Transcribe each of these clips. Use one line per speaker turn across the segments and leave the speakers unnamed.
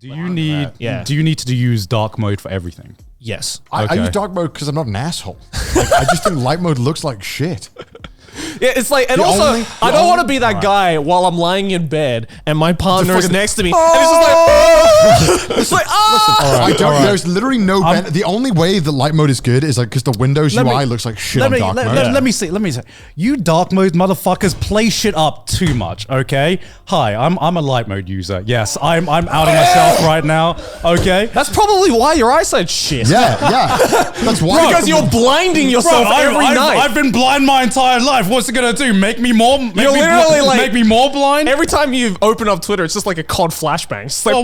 Do you need to use dark mode for everything?
Yes.
I use dark mode because I'm not an asshole. Like, I just think light mode looks like shit.
Yeah, it's like, and also, I don't want to be that guy while I'm lying in bed and my partner is next to me, and it's just like, it's like,
I don't. There's literally no. The only way the light mode is good is like because the Windows UI looks like shit on dark mode.
Let me see. You dark mode motherfuckers play shit up too much. Okay. Hi, I'm a light mode user. Yes, I'm outing myself right now. Okay.
that's probably why your eyesight's shit.
Yeah. That's why.
Because you're blinding yourself every night.
I've been blind my entire life. What's it gonna do? Make me more? Make me more blind?
Every time you open up Twitter, it's just like a COD flashbang. It's like,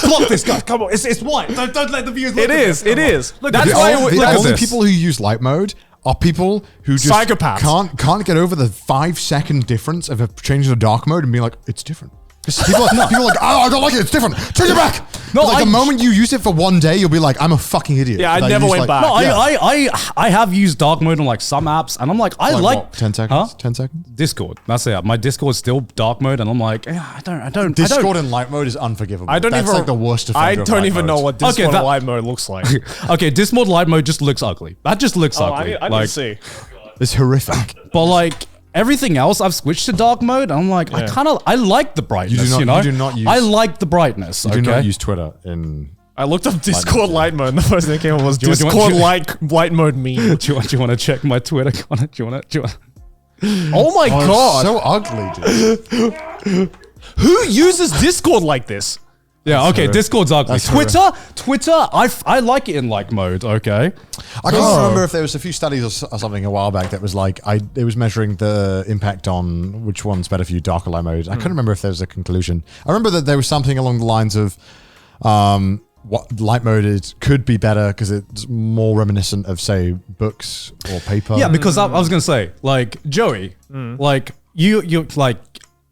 block this guy. Come on, it's white. Don't let the viewers look.
It is.
Look,
That's why
the only people who use light mode are people who just
psychopaths.
can't get over the 5-second difference of changing to dark mode and being like, it's different. Because people are like, oh, I don't like it, it's different. Change it back. No, like the moment you use it for one day, you'll be like, I'm a fucking idiot.
Yeah, I never went back.
No, I have used dark mode on like some apps, and I'm like, I like
what, 10 seconds. 10 seconds.
Discord. That's it. My Discord is still dark mode, and I'm like, I don't.
Discord in light mode is unforgivable. That's like the worst offender.
I don't even know what Discord in light mode looks like.
Okay, Discord light mode just looks ugly. That just looks ugly.
I need to see.
It's horrific.
But like everything else, I've switched to dark mode. And I'm like, I like the brightness. You do not use. I like the brightness.
You do not use Twitter in.
I looked up Discord light mode, and the first thing that came up was Discord light mode meme.
Do you want to check my Twitter? Do you want to?
Oh my god!
So ugly, dude.
Who uses Discord like this?
Yeah, okay, Discord's ugly. Twitter, I like it in like mode, okay?
I can't remember if there was a few studies or something a while back that was like, it was measuring the impact on which one's better for you, dark or light mode. I couldn't remember if there was a conclusion. I remember that there was something along the lines of what light mode could be better because it's more reminiscent of, say, books or paper.
Yeah, because I was going to say, like, Joey, like, you like,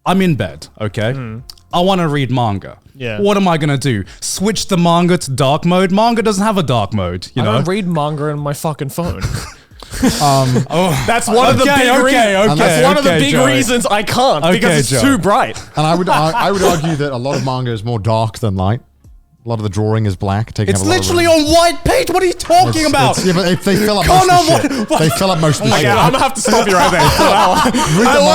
I'm in bed, okay? I want to read manga.
Yeah.
What am I going to do? Switch the manga to dark mode? Manga doesn't have a dark mode, you know?
I don't read manga on my fucking phone. That's one of the big reasons I can't, because it's too bright.
And I would argue that a lot of manga is more dark than light. A lot of the drawing is black.
It's literally on white page. What are you talking about?
Yeah, but they fill up most of the shit. They fill up most of the shit.
I'm going to have to stop you right there. I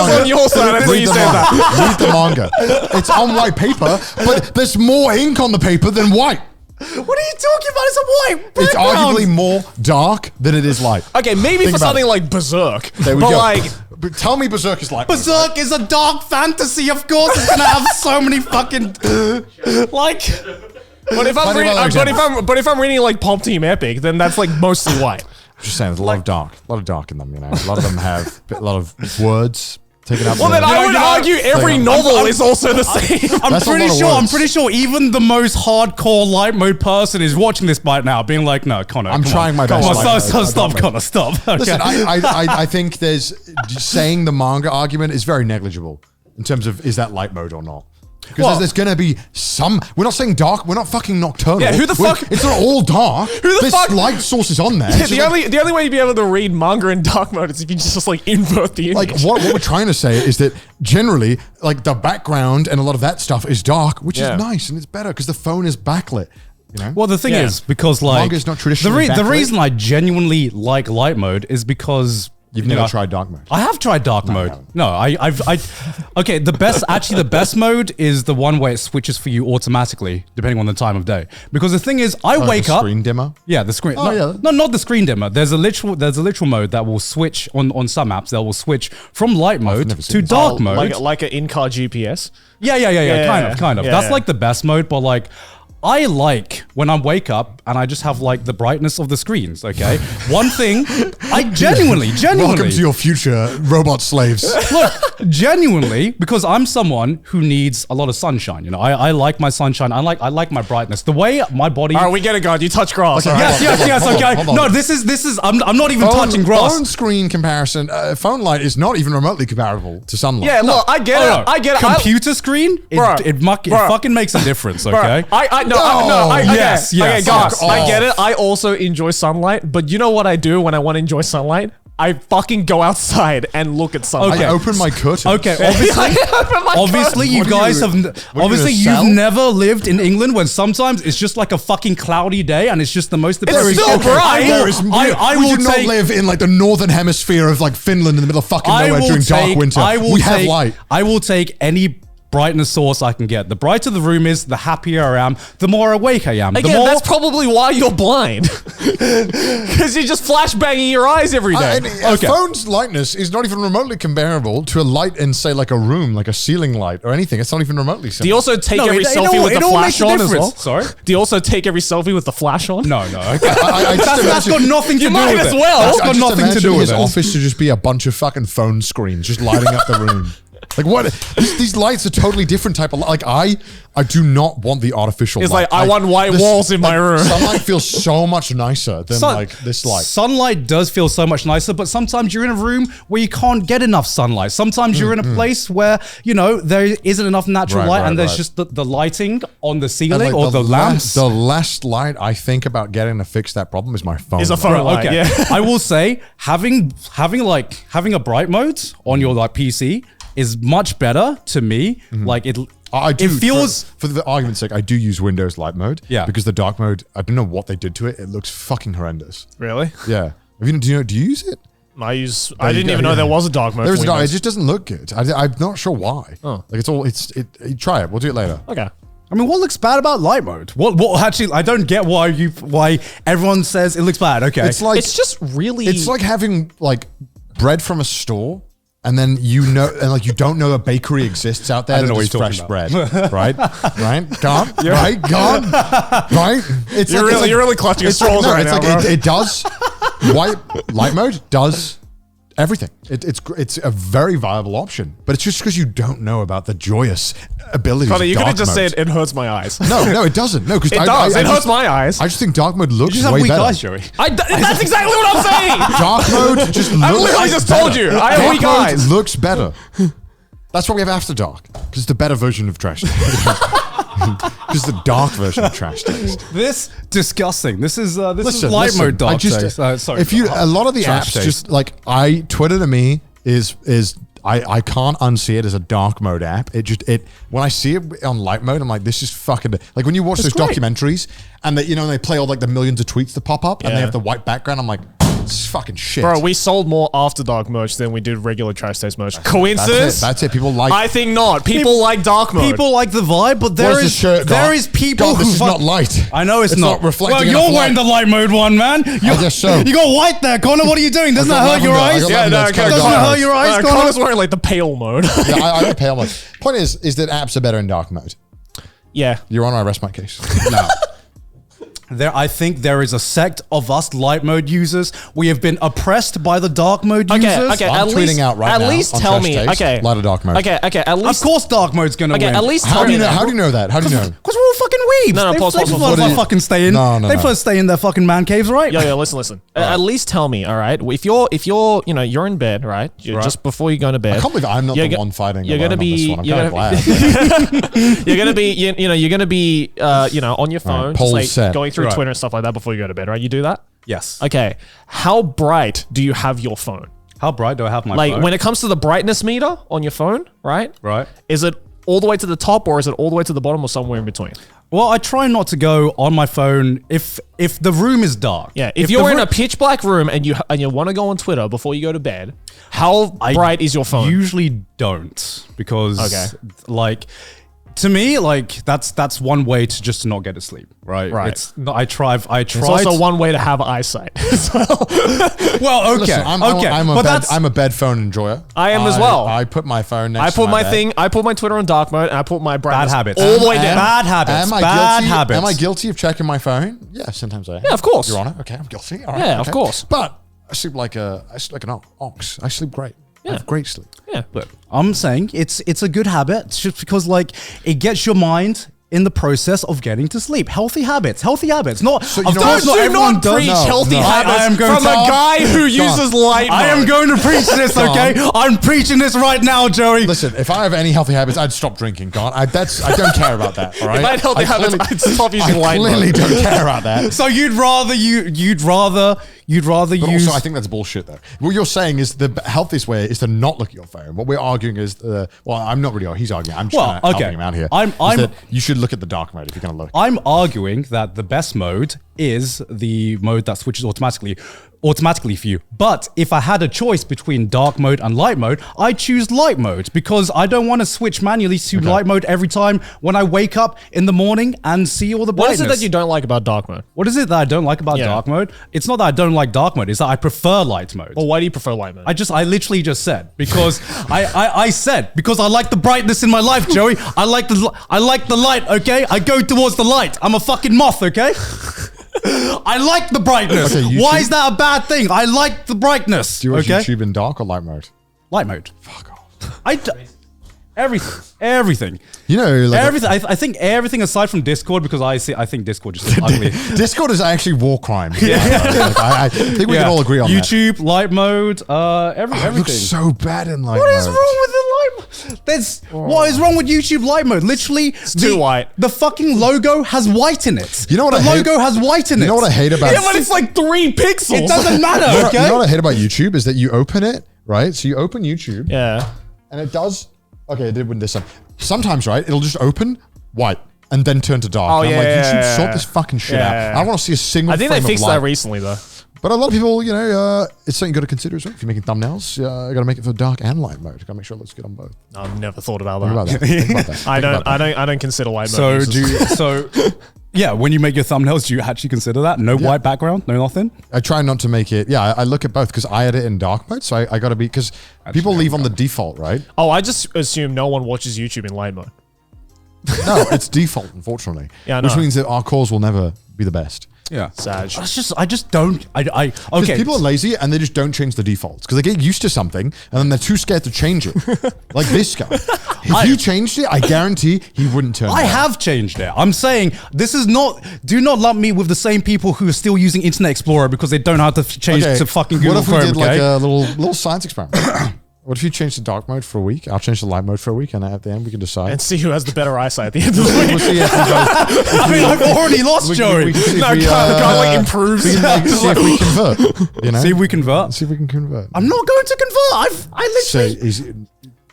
was on your side until you said that.
Read the manga. It's on white paper, but there's more ink on the paper than white.
What are you talking about? It's a white background.
It's arguably more dark than it is light.
Okay, maybe for something like Berserk.
There we go. But tell me Berserk is light.
Berserk is a dark fantasy, of course. It's going to have so many fucking... like...
But if I'm reading like Pulp Team Epic, then that's like mostly white.
I'm just saying, there's a lot of dark in them. You know, a lot of them have a lot of words taken up.
Well, then I would argue every novel is also the same.
I'm pretty sure even the most hardcore light mode person is watching this right now, being like, "No, Connor,
I'm trying my best.
Stop, Connor, stop." Okay.
Listen, I think saying the manga argument is very negligible in terms of is that light mode or not. Because there's going to be some... We're not saying dark. We're not fucking nocturnal.
Yeah, who the fuck...
It's not all dark. There's light sources on there.
Yeah, the only way you'd be able to read manga in dark mode is if you just like invert the image.
Like what we're trying to say is that generally, like the background and a lot of that stuff is dark, which is nice and it's better because the phone is backlit. You know?
Well, the thing is, because like...
Manga is not traditionally
the reason I genuinely like light mode is because...
You've never tried dark mode.
I have tried dark mode. No, okay, the best mode is the one where it switches for you automatically, depending on the time of day. Because the thing is, I wake up.
Screen dimmer?
Yeah, the screen.
Oh,
no, not the screen dimmer. There's a literal mode that will switch on some apps. That will switch from light mode to dark mode.
Like an in-car GPS?
Yeah, kind of. That's like the best mode, but like, I like when I wake up and I just have like the brightness of the screens, okay? One thing, I genuinely.
Welcome to your future, robot slaves.
Look, genuinely, because I'm someone who needs a lot of sunshine, you know? I like my sunshine. I like my brightness. The way my body...
All right, we get it, God. You touch grass.
Okay,
yes, okay. No, this is, I'm not even touching grass.
Phone screen comparison, phone light is not even remotely comparable to sunlight.
Yeah, look, I get it. I get it.
Computer screen, it fucking makes a difference, okay?
Yes. Okay, God, I get it. I also enjoy sunlight, but you know what I do when I want to enjoy sunlight? I fucking go outside and look at something.
Okay.
I open my curtains.
Okay, obviously, you
What are
guys
you-
have.
what are you
Obviously,
gonna
you've
sell?
never lived in England when sometimes it's just like a fucking cloudy day and it's just the most.
It's still bright.
I
we
will
do not
take.
live in like the northern hemisphere of like Finland in the middle of fucking
I
nowhere
will
during dark
take.
winter.
I will
We
take.
have light.
I will take any brightness source I can get. The brighter the room is, the happier I am. The more awake I am. The
Again,
more.
that's probably why you're blind. Because you just flashbanging your eyes every day.
And a phone's lightness is not even remotely comparable to a light in, say, like a room, like a ceiling light or anything. It's not even remotely
Do
similar.
you also take
No,
every
it
selfie
all-
with the
it all
flash
makes a
on as well?
difference. Sorry?
Do you also take every selfie with the flash on?
No. Okay.
I just
That's got
imagine-
nothing to
You
do
might
with
as
it.
well.
That's
I
got
just
nothing to
imagine
do with
his
it.
office to just be a bunch of fucking phone screens just lighting up the room. Like what? These lights are totally different type of like I do not want the artificial.
It's
light.
like, I want white walls in my room.
Sunlight feels so much nicer than
Sun-
like this light.
Sunlight does feel so much nicer, but sometimes you're in a room where you can't get enough sunlight. Sometimes you're in a place where, there isn't enough natural
Right,
light
right,
and there's
right.
just the lighting on the
And,
ceiling
like,
or the lamps.
The last light I think about getting to fix that problem is my phone.
Is a
light.
phone light,
Okay,
yeah.
I will say having a bright mode on your like PC is much better to me. Like it.
I do.
It feels.
for the argument's sake, I do use Windows light mode.
Yeah.
Because the dark mode, I don't know what they did to it. It looks fucking horrendous.
Really?
Yeah. Do you use it?
I
you
didn't
go,
even know
yeah.
there was a dark mode.
There's
for
no. It
Windows.
just doesn't look good. I'm not sure why.
Oh.
Like try it. We'll do it later.
Okay.
I mean, what looks bad about light mode? What actually? I don't get why everyone says it looks bad. Okay.
It's like
It's just really.
it's like having like bread from a store. And then you don't know a bakery exists out there
I don't
that
know what
does
you're
fresh
talking
bread, right? Gone, right? Gone, right? It's
You're really clutching at straws right now, bro.
It does. Light mode does everything. It's a very viable option, but it's just because you don't know about the joyous abilities.
Connor,
of
you could have
dark
just
mode.
said it hurts my eyes.
No, it doesn't. No, because
It does. It hurts my eyes.
I just think dark mode looks
you just have
way
weak
better.
eyes, Joey.
That's exactly what I'm saying.
Dark mode just looks.
I literally just told you. I have
Dark
weak
mode
eyes.
looks better. That's why we have After Dark, because it's the better version of trash. Because the dark version of trash taste.
This disgusting. This is
Listen,
light
listen,
mode dark
I just,
taste. Sorry.
if you a lot of the
Trash
apps
taste.
just like Twitter to me is I can't unsee it as a dark mode app. It when I see it on light mode, I'm like, this is fucking like when you watch those
great.
documentaries and they play all like the millions of tweets that pop up and
Yeah.
they have the white background. I'm like, this is fucking shit.
Bro, we sold more After Dark merch than we did regular Trash Taste merch. Coincidence?
That's it. People like.
I think not. People like dark mode.
people like the vibe, but there
Where's the
is
shirt,
there
God?
is people
God,
who
this is not light.
I know it's not
reflecting.
Well,
enough
you're wearing
light.
the light mode one, man. You
guess so.
You got white there, Connor. What are you doing? Doesn't
I
that
got
hurt your
lavender. I
eyes?
got
Yeah,
lavender.
no,
It's kinda
doesn't it
dark.
hurt your eyes, Connor?
Connor's wearing like the pale mode.
Yeah, I don't pay how much. Point is that apps are better in dark mode.
Yeah.
Your Honor, I rest my case.
No. I think there is a sect of us light mode users. We have been oppressed by the dark mode
Okay,
users.
okay.
I'm
at
tweeting
least,
out right
at
now
least
on
tell
Trash
me.
Taste,
Okay.
light of dark mode.
Okay, at
Of
least.
course, dark mode's gonna
Okay,
win.
at least
How
tell
do
me
you know?
that.
How do you know that? How do you know?
Because we're all fucking weebs.
No,
they
pause,
they
pause,
prefer
pause.
to fucking stay in.
No,
They prefer to stay in their fucking man caves, right?
Yo, listen. At least tell me, all right? If you're you're in bed, right? Just before you go to bed.
I can't believe I'm not
You're
the
go-
one fighting.
you're
alone
gonna
on this
be-
one. I'm
you're
kind of
gonna
glad.
You're gonna be, you're gonna be, on your phone, just
polls
like
set.
going through
Right.
Twitter and stuff like that before you go to bed, right? You do that?
Yes.
Okay. How bright do you have your phone?
How bright do I have my
Like
phone?
when it comes to the brightness meter on your phone, right?
Right.
Is it all the way to the top or is it all the way to the bottom or somewhere in between?
Well, I try not to go on my phone if the room is dark.
Yeah. If
the
you're in
room-
a pitch black room and you want to go on Twitter before you go to bed, how
I
bright is your phone?
Usually don't because
Okay.
like to me like that's one way to just not get to sleep. Right.
Right.
It's not, I try.
It's also one way to have eyesight as well.
Well, okay.
Listen,
okay.
I'm a bed phone enjoyer.
I am as well.
I put my phone next
I
to
put my
bed.
thing. I put my Twitter on dark mode, and I put my brightness
Bad habits.
all the way down.
Bad habits.
Am I
Bad
guilty?
habits.
Am I guilty of checking my phone? Yeah, sometimes I am.
Yeah, of course.
Your Honor. Okay, I'm guilty. All right,
Yeah, of
okay.
course.
But I sleep like an ox. I sleep great. I have great sleep.
Yeah,
But I'm saying it's a good habit just because like it gets your mind in the process of getting to sleep. Healthy habits. Not
you
of
know
course
what?
not
do
everyone
not
does.
preach
No,
healthy
no.
habits
I am going
from
to-
a guy who uses light mode.
I am going to preach this, okay? I'm preaching this right now, Joey.
Listen, if I have any healthy habits, I'd stop drinking. God, I don't care about that. All right.
If I had healthy habits, I'd stop using
I
light
clearly
mode.
don't care about that.
So you'd rather you'd rather
But
use.
also, I think that's bullshit, though. What you're saying is the healthiest way is to not look at your phone. What we're arguing is, well, I'm not really. He's arguing. I'm just
Well, okay.
helping him out here.
I'm-
Is that you should look at the dark mode if you're going to look.
I'm arguing that the best mode is the mode that switches automatically for you. But if I had a choice between dark mode and light mode, I choose light mode because I don't want to switch manually to light mode every time when I wake up in the morning and see all the
What
brightness.
is it that you don't like about dark mode?
What is it that I don't like about dark mode? It's not that I don't like dark mode, it's that I prefer light mode.
Well, why do you prefer light mode?
I literally just said because I said because I like the brightness in my life, Joey. I like the light, okay? I go towards the light. I'm a fucking moth, okay? I like the brightness.
Okay,
Why is that a bad thing? I like the brightness.
Do you watch
okay?
YouTube in dark or light mode?
Light mode.
Fuck off.
Everything.
You know, like
Everything. I think everything aside from Discord because I think Discord just looks ugly.
Discord is actually war crime. I think we can all agree on
YouTube, light mode,
that. It
everything.
looks so bad in light
What
mode.
is wrong with the light mode? What is wrong with YouTube light mode? Literally,
too white.
The fucking logo has white in it.
You know what
the
I hate?
logo has white in it.
You know what I hate about
yeah, but it's like 3 pixels.
It doesn't matter, okay?
You know what I hate about YouTube is that you open it, right? So you open YouTube,
Yeah.
and it does. Okay, it did win this time. Sometimes, right? It'll just open white and then turn to dark.
Oh,
And I'm like,
yeah,
YouTube,
yeah,
sort this fucking shit
yeah.
out. I don't want to see a single.
I think they
frame
fixed
of light.
that recently, though.
But a lot of people, you know, it's something you got to consider as well. If you're making thumbnails, you got to make it for dark and light mode. You got to make sure it looks good on both.
I've never thought about
Think about
that.
that. Think about that.
I don't consider light mode.
So
users.
yeah, when you make your thumbnails, do you actually consider that? No white background, no nothing?
I try not to make it. Yeah, I look at both because I edit in dark mode. So I got to be, because people leave on the default, right?
Oh, I just assume no one watches YouTube in light mode.
No, it's default, unfortunately.
Yeah, I
which
know.
means that our calls will never be the best.
Yeah.
Sag.
I just don't.
Because
Okay.
people are lazy and they just don't change the defaults because they get used to something and then they're too scared to change it. Like this guy. If you changed it, I guarantee he wouldn't turn
I
it on.
have changed it. I'm saying this is not. Do not lump me with the same people who are still using Internet Explorer because they don't know how to change to fucking Google
What if we
Chrome.
did like
Okay?
a little science experiment? What if you change to dark mode for a week? I'll change to light mode for a week, and at the end we can decide.
And see who has the better eyesight at the end of the
We'll
week.
see if we both.
I mean, I've already lost Joey.
We can see if
No,
we,
can't like improves.
we can like, see if we convert. You know,
See if we convert.
see if we can convert.
I'm not going to convert. I
So
literally.
he's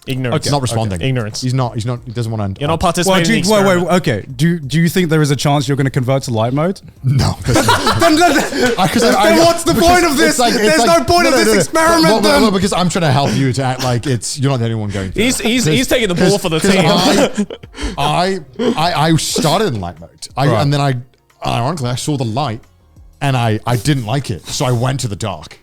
Ignorance.
not responding.
Ignorance.
He's not. He doesn't want to.
You're not
Well,
participating in the experiment.
okay. Do you think there is a chance you're going to convert to light mode?
No.
then what's the point of this? There's no point of this experiment. then.
No, because I'm trying to help you to act like you're not the only one going through.
He's taking the ball for the team.
I started in light mode, and then ironically I saw the light, and I didn't like it, so I went to the dark,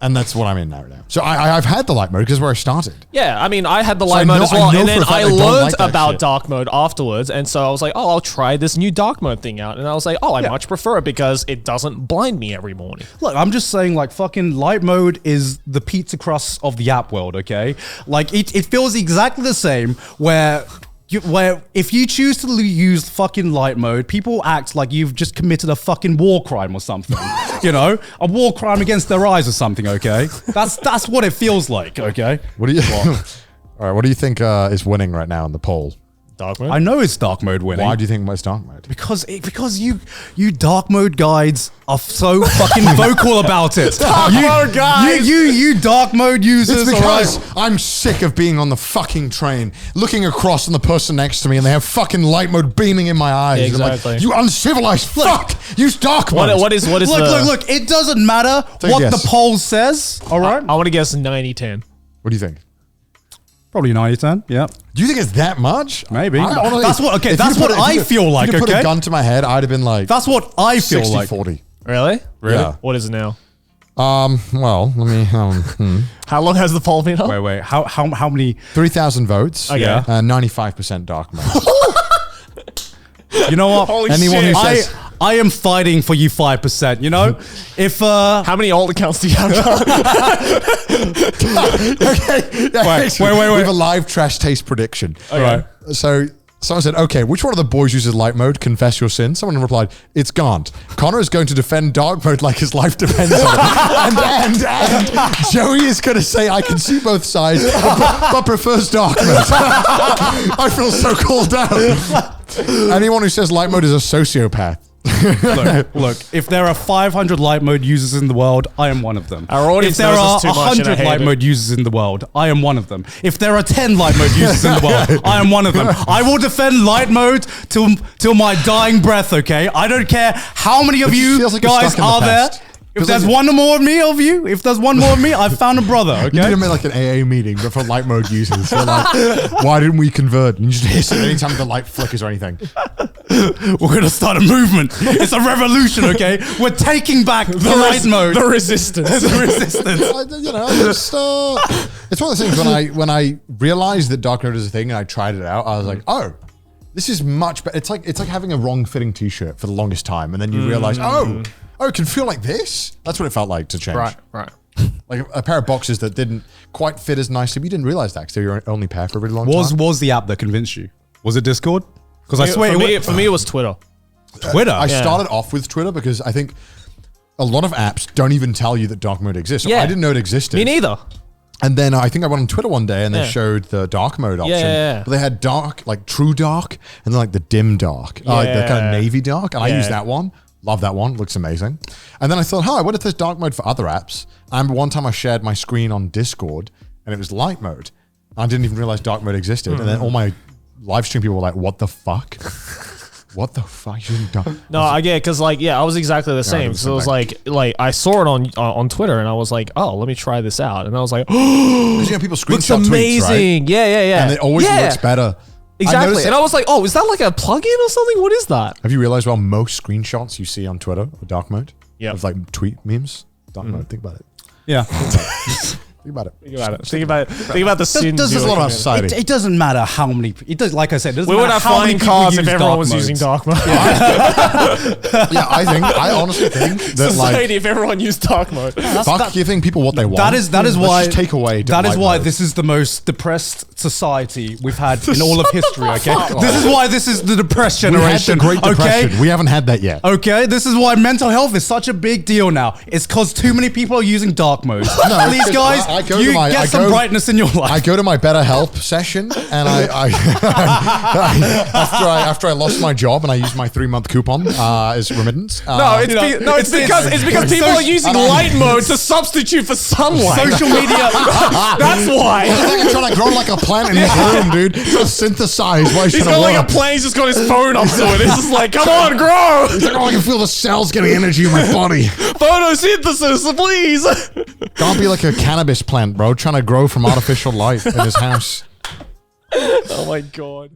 and that's what I'm in now. So I've had the light mode because where I started.
Yeah, I mean, I had the
I
light mode
know-
as well,
I know
and
for
then
a fact
I
I don't
learned
like that
about
shit.
dark mode afterwards, and so I was like, oh, I'll try this new dark mode thing out, and I was like, oh, I much prefer it because it doesn't blind me every morning.
Look, I'm just saying, like, fucking light mode is the pizza crust of the app world, okay? Like, it feels exactly the same where if you choose to use fucking light mode, people act like you've just committed a fucking war crime or something. You know? A war crime against their eyes or something, okay? That's what it feels like, okay?
What do you? All right, what do you think is winning right now in the poll?
Dark mode?
I know it's dark mode winning.
Why do you think it's dark mode?
Because you dark mode guides are so fucking vocal about it.
Dark mode guys!
You dark mode users.
It's because
alright?
I'm sick of being on the fucking train, looking across on the person next to me, and they have fucking light mode beaming in my eyes. I'm like,
Exactly.
you uncivilized fuck! Use dark mode.
What is
Look, it doesn't matter
Take a
what
guess.
the poll says, all right?
I want to guess 90-10.
What do you think?
Probably 90-10, yeah.
Do you think it's that much?
Maybe.
Honestly,
That's what- okay,
if
that's
you
what
put-
I
if you-
feel like,
If you put
okay?
a gun to my head, I'd have been like
That's what I feel
60,
like.
40.
Really?
Yeah.
What is it now?
Well, let me,
How long has the poll been up?
Wait, how many?
3,000 votes.
Okay.
Yeah.
95% dark mode.
You know what?
Holy
Anyone
shit.
who says-
I am fighting for you 5%, you know? If,
How many alt accounts do you have?
Okay.
Wait.
We have a live trash taste prediction.
Right.
So someone said, okay, which one of the boys uses light mode? Confess your sin. Someone replied, it's Gaunt. Connor is going to defend dark mode like his life depends on it. and Joey is going to say, I can see both sides, but prefers dark mode. I feel so called out. Anyone who says light mode is a sociopath.
Look, if there are 500 light mode users in the world, I am one of them.
Our audience
if there
knows
are
us too much and I
100
hate
light
it.
mode users in the world, I am one of them. If there are 10 light mode users in the world, I am one of them. I will defend light mode till my dying breath, okay? I don't care how many of
It just
you
feels like you're
guys
stuck in the
are there.
past.
If
Feels
there's
like-
one more of me, if there's one more of me, I've found a brother,
You need
okay?
to make like an AA meeting, but for light mode users. You're like, why didn't we convert? And you just hiss it anytime the light flickers or anything.
We're gonna start a movement. It's a revolution, okay? We're taking back the light mode.
The resistance.
The resistance.
It's one of those things when I realized that dark mode is a thing and I tried it out, I was like, oh, this is much better. It's like having a wrong fitting t-shirt for the longest time, and then you realize, oh, it can feel like this. That's what it felt like to change.
Right.
Like a pair of boxes that didn't quite fit as nicely. But you didn't realize that because they were your only pair for a really long
What
time.
was the app that convinced you? Was it Discord? Because I swear
For me, it was Twitter.
Twitter.
I started off with Twitter because I think a lot of apps don't even tell you that dark mode exists. So
Yeah.
I didn't know it existed.
Me neither.
And then I think I went on Twitter one day and they
Yeah.
showed the dark mode option.
Yeah.
But they had dark, like true dark, and then like the dim dark, like the kind of
Yeah.
navy dark. And I
Yeah.
used that one. Love that one. Looks amazing. And then I thought, hi, what if there's dark mode for other apps? I remember one time I shared my screen on Discord and it was light mode. I didn't even realize dark mode existed. And then all my live stream people were like, what the fuck? What the fuck? You dark?
No, I get because I was exactly the same.
did the
So it was
same
like I saw it on Twitter and I was like, oh, let me try this out. And I was like,
Because people screenshot
looks
tweets,
amazing.
right?
Yeah.
And it always
Yeah.
looks better.
Exactly. And I was like, oh, is that like a plugin or something? What is that?
Have you realized, well, most screenshots you see on Twitter are dark mode?
Yep.
Of like tweet memes. Dark mode. Think about it.
Yeah.
Think about it.
Think about it. Think about the sins.
Does
you
There's a lot
were
of
committing.
society.
It doesn't matter how many. It does, like I said, it doesn't
We would
matter
have
how many
flying
people
cars
use
if everyone
dark
was
modes.
using dark mode.
Yeah, I honestly think that like,
Society, if everyone used dark mode.
fuck giving people what they want.
That is
Let's
why.
just take away.
That is
light
why
mode.
this is the most depressed society we've had in all of history. Okay, this is why this is the depressed
We had
generation.
the Great Depression.
Okay.
We haven't had that yet.
Okay, this is why mental health is such a big deal now. It's because too many people are using dark mode.
No,
Please,
because
guys,
I go to
you
my-
get
I
some
go-
brightness in your life.
I go to my BetterHelp session, and after I lost my job and I used my 3-month coupon as remittance.
No, it's because people are using light mode to substitute for sunlight.
Social media.
That's why.
I think I'm trying to grow like a plant in his room, dude. Trying to synthesize while he's
He's
trying
got
to
like a
work.
plane. He's just got his phone up to it. It's just like, come on, grow.
He's like, oh, I can feel the cells getting energy in my body.
Photosynthesis, please.
Can't be like a cannabis plant, bro, trying to grow from artificial light in his house.
Oh my god.